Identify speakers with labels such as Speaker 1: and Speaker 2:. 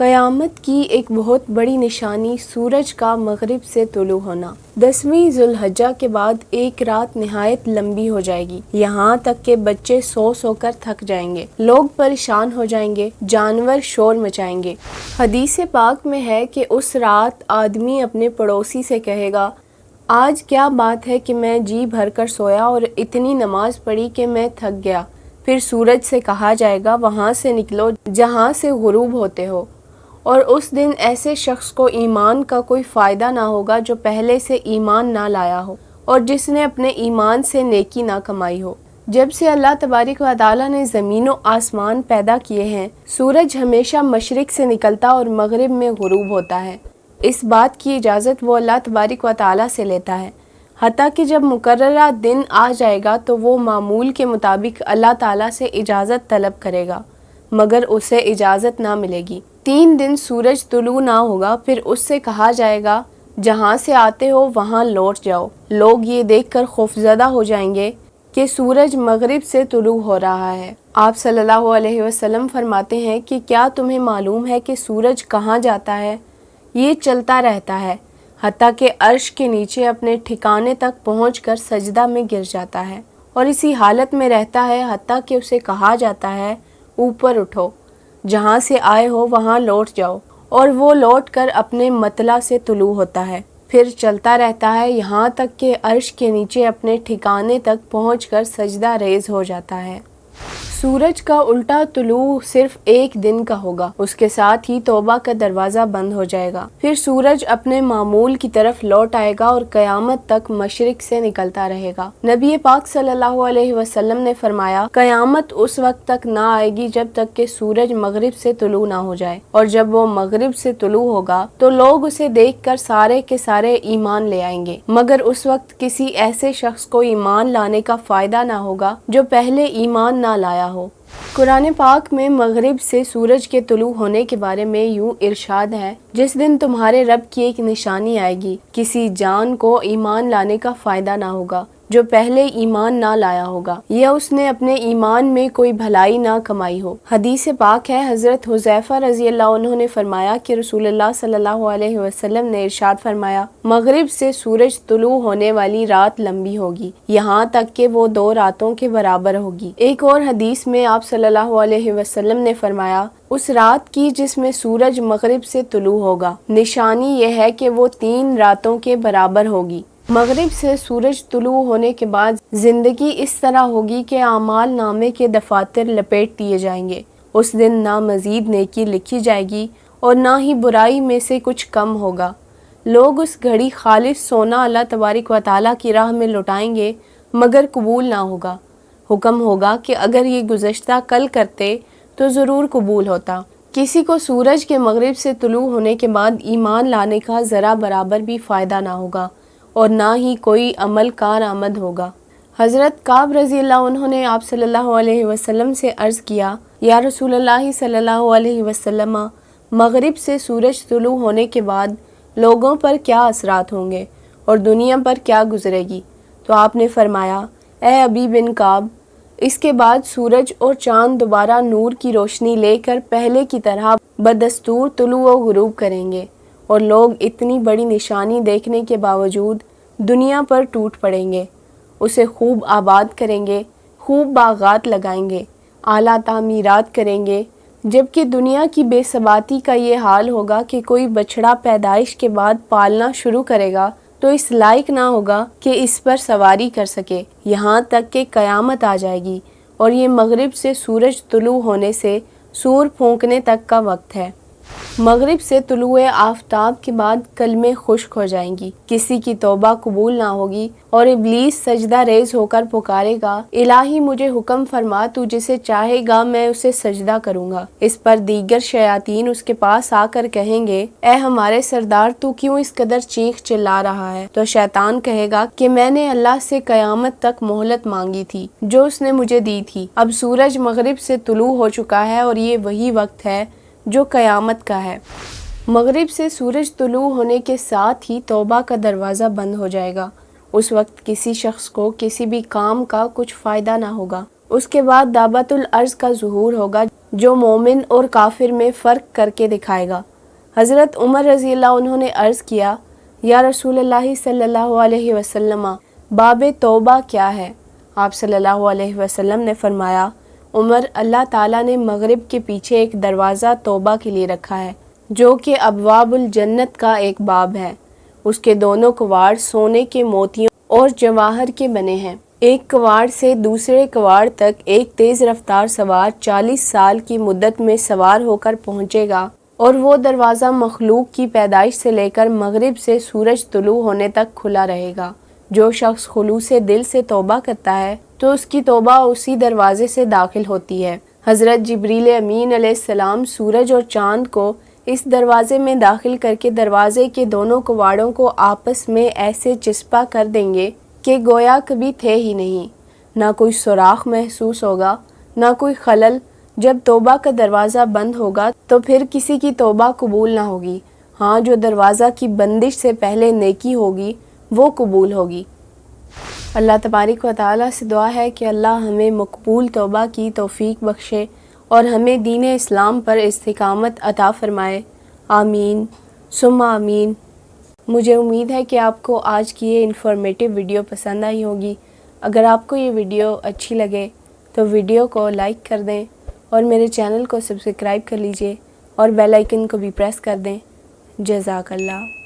Speaker 1: قیامت کی ایک بہت بڑی نشانی سورج کا مغرب سے طلوع ہونا۔ 10ویں ذو الحجہ کے بعد ایک رات نہایت لمبی ہو جائے گی، یہاں تک کہ بچے سو کر تھک جائیں گے، لوگ پریشان ہو جائیں گے، جانور شور مچائیں گے۔ حدیث پاک میں ہے کہ اس رات آدمی اپنے پڑوسی سے کہے گا، آج کیا بات ہے کہ میں جی بھر کر سویا اور اتنی نماز پڑھی کہ میں تھک گیا۔ پھر سورج سے کہا جائے گا، وہاں سے نکلو جہاں سے غروب ہوتے ہو۔ اور اس دن ایسے شخص کو ایمان کا کوئی فائدہ نہ ہوگا جو پہلے سے ایمان نہ لایا ہو اور جس نے اپنے ایمان سے نیکی نہ کمائی ہو۔ جب سے اللہ تبارک و تعالیٰ نے زمین و آسمان پیدا کیے ہیں، سورج ہمیشہ مشرق سے نکلتا اور مغرب میں غروب ہوتا ہے۔ اس بات کی اجازت وہ اللہ تبارک و تعالیٰ سے لیتا ہے، حتیٰ کہ جب مقررہ دن آ جائے گا تو وہ معمول کے مطابق اللہ تعالیٰ سے اجازت طلب کرے گا، مگر اسے اجازت نہ ملے گی۔ 3 دن سورج طلوع نہ ہوگا، پھر اس سے کہا جائے گا، جہاں سے آتے ہو وہاں لوٹ جاؤ۔ لوگ یہ دیکھ کر خوفزدہ ہو جائیں گے کہ سورج مغرب سے طلوع ہو رہا ہے۔ آپ صلی اللہ علیہ وسلم فرماتے ہیں کہ کیا تمہیں معلوم ہے کہ سورج کہاں جاتا ہے؟ یہ چلتا رہتا ہے حتیٰ کہ عرش کے نیچے اپنے ٹھکانے تک پہنچ کر سجدہ میں گر جاتا ہے، اور اسی حالت میں رہتا ہے حتیٰ کہ اسے کہا جاتا ہے، اوپر اٹھو، جہاں سے آئے ہو وہاں لوٹ جاؤ، اور وہ لوٹ کر اپنے مطلع سے طلوع ہوتا ہے، پھر چلتا رہتا ہے یہاں تک کہ عرش کے نیچے اپنے ٹھکانے تک پہنچ کر سجدہ ریز ہو جاتا ہے۔ سورج کا الٹا طلوع صرف ایک دن کا ہوگا، اس کے ساتھ ہی توبہ کا دروازہ بند ہو جائے گا، پھر سورج اپنے معمول کی طرف لوٹ آئے گا اور قیامت تک مشرق سے نکلتا رہے گا۔ نبی پاک صلی اللہ علیہ وسلم نے فرمایا، قیامت اس وقت تک نہ آئے گی جب تک کہ سورج مغرب سے طلوع نہ ہو جائے، اور جب وہ مغرب سے طلوع ہوگا تو لوگ اسے دیکھ کر سارے کے سارے ایمان لے آئیں گے، مگر اس وقت کسی ایسے شخص کو ایمان لانے کا فائدہ نہ ہوگا جو پہلے ایمان نہ لایا ہو۔ قرآن پاک میں مغرب سے سورج کے طلوع ہونے کے بارے میں یوں ارشاد ہے، جس دن تمہارے رب کی ایک نشانی آئے گی، کسی جان کو ایمان لانے کا فائدہ نہ ہوگا جو پہلے ایمان نہ لایا ہوگا، یا اس نے اپنے ایمان میں کوئی بھلائی نہ کمائی ہو۔ حدیث پاک ہے، حضرت حذیفہ رضی اللہ عنہ نے فرمایا کہ رسول اللہ صلی اللہ علیہ وسلم نے ارشاد فرمایا، مغرب سے سورج طلوع ہونے والی رات لمبی ہوگی، یہاں تک کہ وہ 2 راتوں کے برابر ہوگی۔ ایک اور حدیث میں آپ صلی اللہ علیہ وسلم نے فرمایا، اس رات کی جس میں سورج مغرب سے طلوع ہوگا، نشانی یہ ہے کہ وہ 3 راتوں کے برابر ہوگی۔ مغرب سے سورج طلوع ہونے کے بعد زندگی اس طرح ہوگی کہ اعمال نامے کے دفاتر لپیٹ دیے جائیں گے۔ اس دن نہ مزید نیکی لکھی جائے گی اور نہ ہی برائی میں سے کچھ کم ہوگا۔ لوگ اس گھڑی خالص سونا اللہ تبارک و تعالیٰ کی راہ میں لٹائیں گے، مگر قبول نہ ہوگا۔ حکم ہوگا کہ اگر یہ گزشتہ کل کرتے تو ضرور قبول ہوتا۔ کسی کو سورج کے مغرب سے طلوع ہونے کے بعد ایمان لانے کا ذرا برابر بھی فائدہ نہ ہوگا اور نہ ہی کوئی عمل کارآمد ہوگا۔ حضرت کعب رضی اللہ عنہ نے آپ صلی اللہ علیہ وسلم سے عرض کیا، یا رسول اللہ صلی اللہ علیہ وسلم، مغرب سے سورج طلوع ہونے کے بعد لوگوں پر کیا اثرات ہوں گے اور دنیا پر کیا گزرے گی؟ تو آپ نے فرمایا، اے ابی بن کعب، اس کے بعد سورج اور چاند دوبارہ نور کی روشنی لے کر پہلے کی طرح بدستور طلوع و غروب کریں گے، اور لوگ اتنی بڑی نشانی دیکھنے کے باوجود دنیا پر ٹوٹ پڑیں گے، اسے خوب آباد کریں گے، خوب باغات لگائیں گے، اعلیٰ تعمیرات کریں گے، جبکہ دنیا کی بے ثباتی کا یہ حال ہوگا کہ کوئی بچڑا پیدائش کے بعد پالنا شروع کرے گا تو اس لائق نہ ہوگا کہ اس پر سواری کر سکے، یہاں تک کہ قیامت آ جائے گی، اور یہ مغرب سے سورج طلوع ہونے سے سور پھونکنے تک کا وقت ہے۔ مغرب سے طلوع آفتاب کے بعد کلمے خشک ہو جائیں گی، کسی کی توبہ قبول نہ ہوگی، اور ابلیس سجدہ ریز ہو کر پکارے گا، الہی مجھے حکم فرما، تو جسے چاہے گا میں اسے سجدہ کروں گا۔ اس پر دیگر شیاطین اس کے پاس آ کر کہیں گے، اے ہمارے سردار، تو کیوں اس قدر چیخ چلا رہا ہے؟ تو شیطان کہے گا کہ میں نے اللہ سے قیامت تک مہلت مانگی تھی جو اس نے مجھے دی تھی، اب سورج مغرب سے طلوع ہو چکا ہے اور یہ وہی وقت ہے جو قیامت کا ہے۔ مغرب سے سورج طلوع ہونے کے ساتھ ہی توبہ کا دروازہ بند ہو جائے گا، اس وقت کسی شخص کو کسی بھی کام کا کچھ فائدہ نہ ہوگا۔ اس کے بعد دابت الارض کا ظہور ہوگا، جو مومن اور کافر میں فرق کر کے دکھائے گا۔ حضرت عمر رضی اللہ عنہ نے عرض کیا، یا رسول اللہ صلی اللہ علیہ وسلم، باب توبہ کیا ہے؟ آپ صلی اللہ علیہ وسلم نے فرمایا، عمر، اللہ تعالیٰ نے مغرب کے پیچھے ایک دروازہ توبہ کے لیے رکھا ہے جو کہ ابواب الجنت کا ایک باب ہے۔ اس کے دونوں کواڑ سونے کے موتیوں اور جواہر کے بنے ہیں۔ ایک کواڑ سے دوسرے کواڑ تک ایک تیز رفتار سوار 40 سال کی مدت میں سوار ہو کر پہنچے گا، اور وہ دروازہ مخلوق کی پیدائش سے لے کر مغرب سے سورج طلوع ہونے تک کھلا رہے گا۔ جو شخص خلوص دل سے توبہ کرتا ہے تو اس کی توبہ اسی دروازے سے داخل ہوتی ہے۔ حضرت جبریل امین علیہ السلام سورج اور چاند کو اس دروازے میں داخل کر کے دروازے کے دونوں کواڑوں کو آپس میں ایسے چسپاں کر دیں گے کہ گویا کبھی تھے ہی نہیں۔ نہ کوئی سوراخ محسوس ہوگا، نہ کوئی خلل۔ جب توبہ کا دروازہ بند ہوگا تو پھر کسی کی توبہ قبول نہ ہوگی۔ ہاں، جو دروازہ کی بندش سے پہلے نیکی ہوگی وہ قبول ہوگی۔ اللہ تبارک و تعالیٰ سے دعا ہے کہ اللہ ہمیں مقبول توبہ کی توفیق بخشے اور ہمیں دین اسلام پر استقامت عطا فرمائے۔ آمین ثم آمین۔ مجھے امید ہے کہ آپ کو آج کی یہ انفارمیٹیو ویڈیو پسند آئی ہوگی۔ اگر آپ کو یہ ویڈیو اچھی لگے تو ویڈیو کو لائک کر دیں اور میرے چینل کو سبسکرائب کر لیجئے اور بیل آئیکن کو بھی پریس کر دیں۔ جزاک اللہ۔